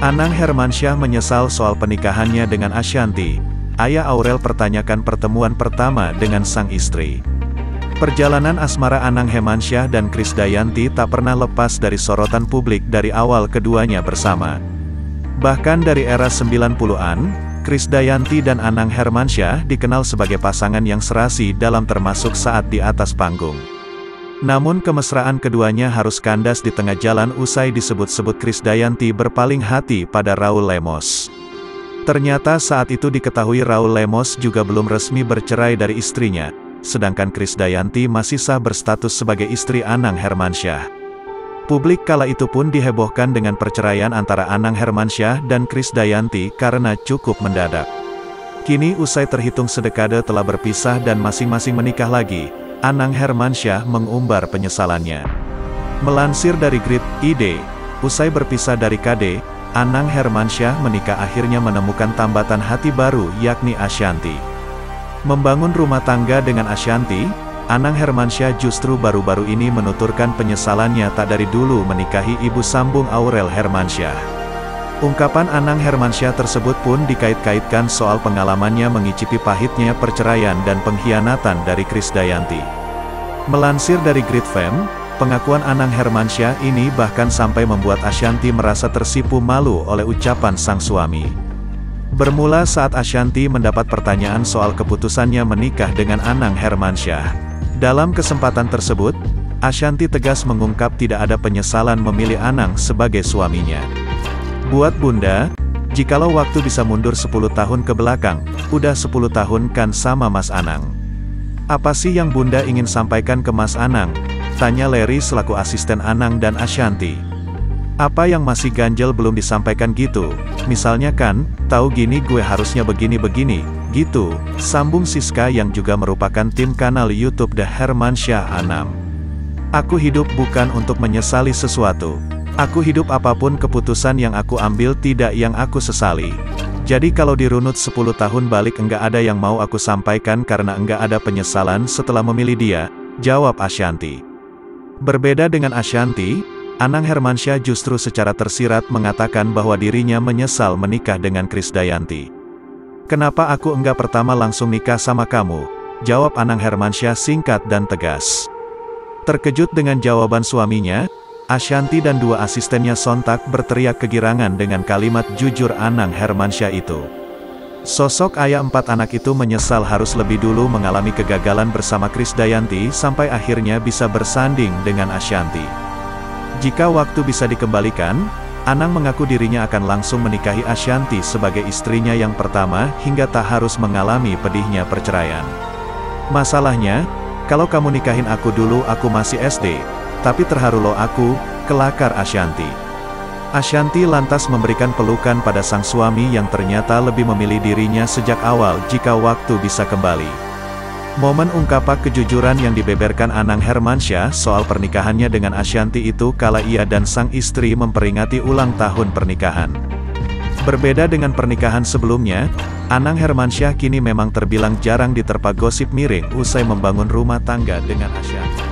Anang Hermansyah menyesal soal pernikahannya dengan Ashanty. Ayah Aurel pertanyakan pertemuan pertama dengan sang istri. Perjalanan asmara Anang Hermansyah dan Krisdayanti tak pernah lepas dari sorotan publik dari awal keduanya bersama. Bahkan dari era 90-an, Krisdayanti dan Anang Hermansyah dikenal sebagai pasangan yang serasi dalam termasuk saat di atas panggung. Namun kemesraan keduanya harus kandas di tengah jalan usai disebut-sebut Krisdayanti berpaling hati pada Raul Lemos. Ternyata saat itu diketahui Raul Lemos juga belum resmi bercerai dari istrinya, sedangkan Krisdayanti masih sah berstatus sebagai istri Anang Hermansyah. Publik kala itu pun dihebohkan dengan perceraian antara Anang Hermansyah dan Krisdayanti karena cukup mendadak. Kini usai terhitung sedekade telah berpisah dan masing-masing menikah lagi, Anang Hermansyah mengumbar penyesalannya. Melansir dari Grid.id, usai berpisah dari KD, Anang Hermansyah menikah akhirnya menemukan tambatan hati baru yakni Ashanty. Membangun rumah tangga dengan Ashanty, Anang Hermansyah justru baru-baru ini menuturkan penyesalannya tak dari dulu menikahi ibu sambung Aurel Hermansyah. Ungkapan Anang Hermansyah tersebut pun dikait-kaitkan soal pengalamannya mengicipi pahitnya perceraian dan pengkhianatan dari Krisdayanti. Melansir dari Grid.fm, pengakuan Anang Hermansyah ini bahkan sampai membuat Ashanty merasa tersipu malu oleh ucapan sang suami. Bermula saat Ashanty mendapat pertanyaan soal keputusannya menikah dengan Anang Hermansyah. Dalam kesempatan tersebut, Ashanty tegas mengungkap tidak ada penyesalan memilih Anang sebagai suaminya. Buat Bunda, jikalau waktu bisa mundur 10 tahun ke belakang, udah 10 tahun kan sama Mas Anang. Apa sih yang Bunda ingin sampaikan ke Mas Anang? Tanya Larry selaku asisten Anang dan Ashanty. Apa yang masih ganjel belum disampaikan gitu? Misalnya kan, tahu gini gue harusnya begini-begini, gitu, sambung Siska yang juga merupakan tim kanal YouTube The Hermansyah Anam. Aku hidup bukan untuk menyesali sesuatu. Aku hidup apapun keputusan yang aku ambil tidak yang aku sesali. Jadi kalau dirunut 10 tahun balik enggak ada yang mau aku sampaikan karena enggak ada penyesalan setelah memilih dia, jawab Ashanty. Berbeda dengan Ashanty, Anang Hermansyah justru secara tersirat mengatakan bahwa dirinya menyesal menikah dengan Krisdayanti. Kenapa aku enggak pertama langsung nikah sama kamu? Jawab Anang Hermansyah singkat dan tegas. Terkejut dengan jawaban suaminya, Ashanty dan dua asistennya sontak berteriak kegirangan dengan kalimat jujur Anang Hermansyah itu. Sosok ayah 4 anak itu menyesal harus lebih dulu mengalami kegagalan bersama Krisdayanti sampai akhirnya bisa bersanding dengan Ashanty. Jika waktu bisa dikembalikan, Anang mengaku dirinya akan langsung menikahi Ashanty sebagai istrinya yang pertama hingga tak harus mengalami pedihnya perceraian. Masalahnya, kalau kamu nikahin aku dulu aku masih SD. Tapi terharu loh aku, kelakar Ashanty. Ashanty lantas memberikan pelukan pada sang suami yang ternyata lebih memilih dirinya sejak awal jika waktu bisa kembali. Momen ungkapan kejujuran yang dibeberkan Anang Hermansyah soal pernikahannya dengan Ashanty itu kala ia dan sang istri memperingati ulang tahun pernikahan. Berbeda dengan pernikahan sebelumnya, Anang Hermansyah kini memang terbilang jarang diterpa gosip miring usai membangun rumah tangga dengan Ashanty.